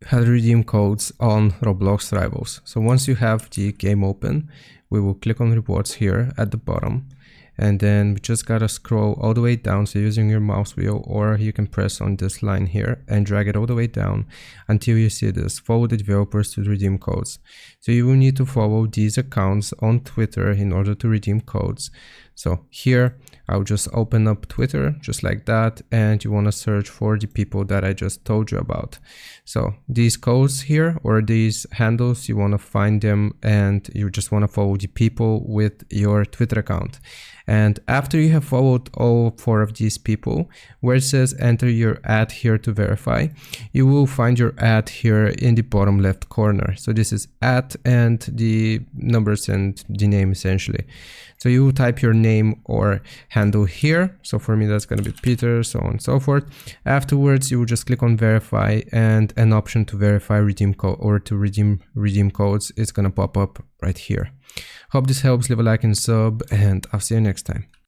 how to redeem codes on Roblox Rivals. So once you have the game open, we will click on rewards here at the bottom, and then we just gotta scroll all the way down. So using your mouse wheel, or you can press on this line here and drag it all the way down until you see this: follow the developers to redeem codes. So you will need to follow these accounts on Twitter in order to redeem codes. So here I'll just open up Twitter just like that, and you want to search for the people that I just told you about. So these codes here, or these handles, you want to find them, and you just want to follow the people with your Twitter account. And after you have followed all 4 of these people, where it says enter your ad here to verify, you will find your ad here in the bottom left corner. So this is ad and the numbers and the name essentially. So you will type your name or handle here. So for me, that's going to be Peter, so on and so forth. Afterwards, you will just click on verify, and an option to verify redeem code or to redeem codes is going to pop up right here. Hope this helps. Leave a like and sub, and I'll see you next time.